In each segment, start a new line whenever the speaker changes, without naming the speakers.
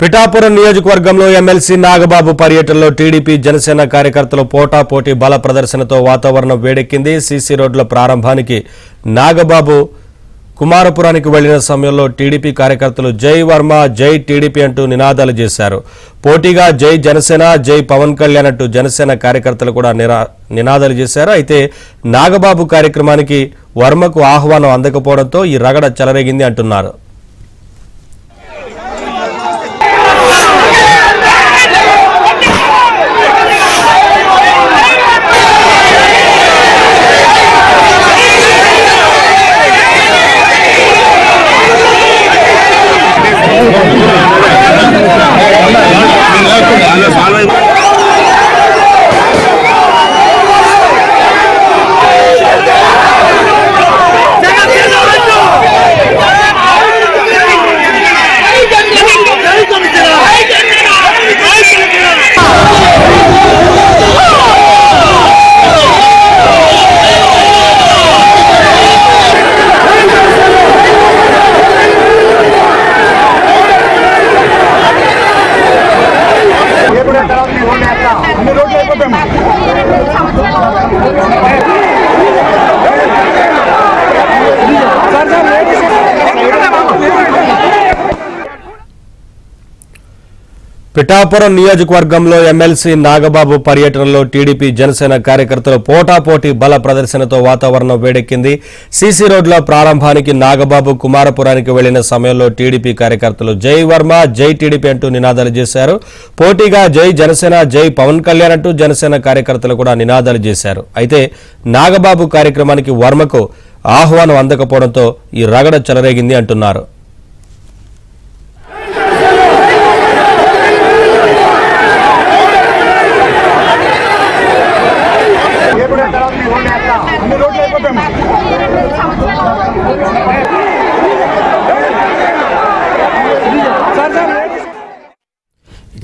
పిఠాపురం నియోజకవర్గంలో ఎమ్మెల్సీ నాగబాబు పర్యటనలో టీడీపీ జనసేన కార్యకర్తలు పోటాపోటీ బల ప్రదర్శనతో వాతావరణం వేడెక్కింది. సీసీ రోడ్ల ప్రారంభానికి నాగబాబు కుమారపురానికి వెళ్లిన సమయంలో టీడీపీ కార్యకర్తలు జై వర్మ జై టీడీపీ అంటూ నినాదాలు చేశారు. పోటీగా జై జనసేన జై పవన్ కళ్యాణ్ అంటూ జనసేన కార్యకర్తలు కూడా నినాదాలు చేశారు. అయితే నాగబాబు కార్యక్రమానికి వర్మకు ఆహ్వానం అందకపోవడంతో ఈ రగడ చెలరేగింది అంటున్నారు. పిఠాపురం నియోజకవర్గంలో ఎమ్మెల్సీ నాగబాబు పర్యటనలో టీడీపీ జనసేన కార్యకర్తలు పోటాపోటీ బల ప్రదర్శనతో వాతావరణం వేడెక్కింది. సీసీ రోడ్ల ప్రారంభానికి నాగబాబు కుమారపురానికి వెళ్లిన సమయంలో టీడీపీ కార్యకర్తలు జై వర్మ జై టీడీపీ అంటూ నినాదాలు చేశారు. పోటీగా జై జనసేన జై పవన్ కళ్యాణ్ అంటూ జనసేన కార్యకర్తలు కూడా నినాదాలు చేశారు. అయితే నాగబాబు కార్యక్రమానికి వర్మకు ఆహ్వానం అందకపోవడంతో ఈ రగడ చెలరేగింది అంటున్నారు.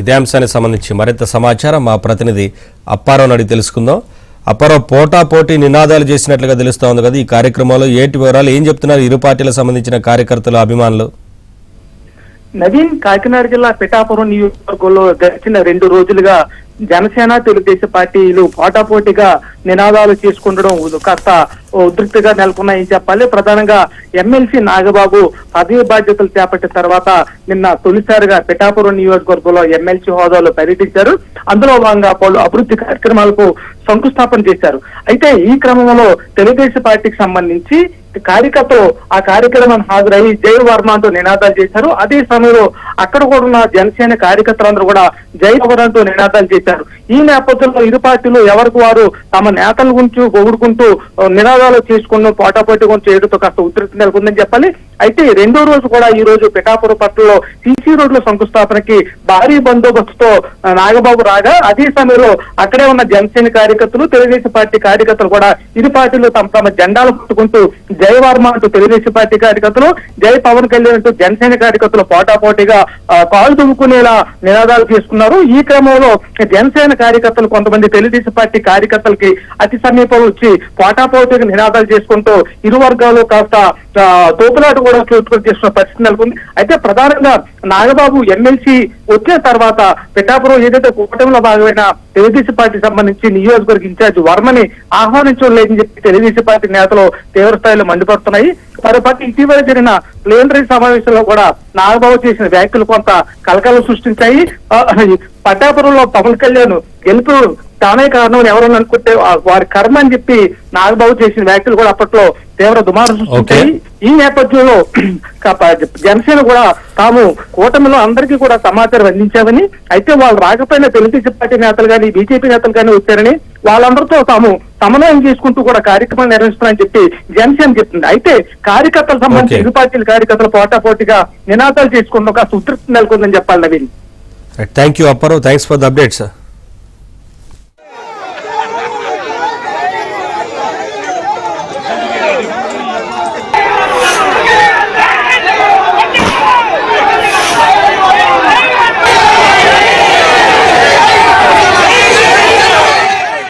ఇదే అంశానికి సంబంధించి మరింత సమాచారం మా ప్రతినిధి అప్పారావు అడిగి తెలుసుకుందాం. అప్పారావు, పోటాపోటీ నినాదాలు చేసినట్లుగా తెలుస్తా ఉంది కదా, ఈ కార్యక్రమంలో ఏంటి వివరాలు, ఏం చెప్తున్నారు ఇరు పార్టీలకు సంబంధించిన కార్యకర్తలు అభిమానులు?
నవీన్, కాకినాడ జిల్లా పిఠాపురం నియోజకవర్గంలో గడిచిన 2 రోజులుగా జనసేన తెలుగుదేశం పార్టీలు పోటాపోటీగా నినాదాలు చేసుకుంటడం కాస్త ఉద్రిక్తగా నెలకొన్నాయని చెప్పాలి. ప్రధానంగా ఎమ్మెల్సీ నాగబాబు పదవి బాధ్యతలు చేపట్టిన తర్వాత నిన్న తొలిసారిగా పిఠాపురం నియోజకవర్గంలో ఎమ్మెల్సీ హోదాలో పర్యటించారు. అందులో భాగంగా పలు అభివృద్ధి కార్యక్రమాలకు శంకుస్థాపన చేశారు. అయితే ఈ క్రమంలో తెలుగుదేశం పార్టీకి సంబంధించి కార్యకర్తలు ఆ కార్యక్రమాన్ని హాజరయ్యి జై వర్మ అంటూ నినాదాలు చేశారు. అదే సమయంలో అక్కడ కూడా ఉన్న జనసేన కార్యకర్తలందరూ కూడా జై పవన్ అంటూ నినాదాలు చేశారు. ఈ నేపథ్యంలో ఇరు పార్టీలు ఎవరికి వారు తమ నేతల గురించి పొగుడుకుంటూ నినాదాలు చేసుకున్న పోటాపోటీ గురించి చేయడంతో కాస్త ఉద్రిక్తి నెలకొందని చెప్పాలి. అయితే 2వ రోజు కూడా ఈ రోజు పిఠాపురం పట్టణంలో సీసీ రోడ్ల శంకుస్థాపనకి భారీ బందోబస్తుతో నాగబాబు రాగా, అదే సమయంలో అక్కడే ఉన్న జనసేన కార్యకర్తలు తెలుగుదేశం పార్టీ కార్యకర్తలు కూడా ఇరు పార్టీలు తమ జెండాలు పట్టుకుంటూ జై వర్మ అంటూ తెలుగుదేశం పార్టీ కార్యకర్తలు, జై పవన్ కళ్యాణ్ అంటూ జనసేన కార్యకర్తలు పోటాపోటీగా కాలు దువ్వుకునేలా నినాదాలు చేసుకున్నారు. ఈ క్రమంలో జనసేన కార్యకర్తలు కొంతమంది తెలుగుదేశం పార్టీ కార్యకర్తలకి అతి సమీపంలో వచ్చి పోటాపోటీగా నినాదాలు చేసుకుంటూ ఇరు వర్గాలు కాస్త తోపులాట కూడా చోటు చేస్తున్న పరిస్థితి నెలకొంది. అయితే ప్రధానంగా నాగబాబు ఎమ్మెల్సీ వచ్చిన తర్వాత పిఠాపురం ఏదైతే కూటమిలో భాగమైన తెలుగుదేశం పార్టీ సంబంధించి నియోజకవర్గ ఇన్ఛార్జ్ వర్మని ఆహ్వానించడం లేదని చెప్పి తెలుగుదేశం పార్టీ నేతలు తీవ్ర స్థాయిలో మండిపడుతున్నాయి. మరోపక్క ఇటీవల జరిగిన ప్లేనరీ సమావేశంలో కూడా నాగబాబు చేసిన వ్యాఖ్యలు కొంత కలకలం సృష్టించాయి. పట్టాపురంలో పవన్ కళ్యాణ్ గెలుపు తానే కారణం ఎవరని అనుకుంటే వారి కర్మ అని చెప్పి నాగబాబు చేసిన వ్యాఖ్యలు కూడా అప్పట్లో తీవ్ర దుమారం సృష్టించాయి. ఈ నేపథ్యంలో జనసేన కూడా తాము కూటమిలో అందరికీ కూడా సమాచారం అందించామని, అయితే వాళ్ళు రాకపోయినా తెలుగుదేశం పార్టీ నేతలు కానీ బీజేపీ నేతలు కానీ వచ్చారని, వాళ్ళందరితో తాము సమన్వయం చేసుకుంటూ కూడా కార్యక్రమాలు నిర్వహిస్తున్నారని చెప్పి జనసేన చెప్తుంది. అయితే కార్యకర్తలకు సంబంధించి ఇరు పార్టీల కార్యకర్తలు పోటాపోటీగా నినాదాలు చేసుకుంటూ ఒక ఉద్రిక్తి నెలకొందని చెప్పాలి. Naveen,
thank you Apparao, thanks for the updates.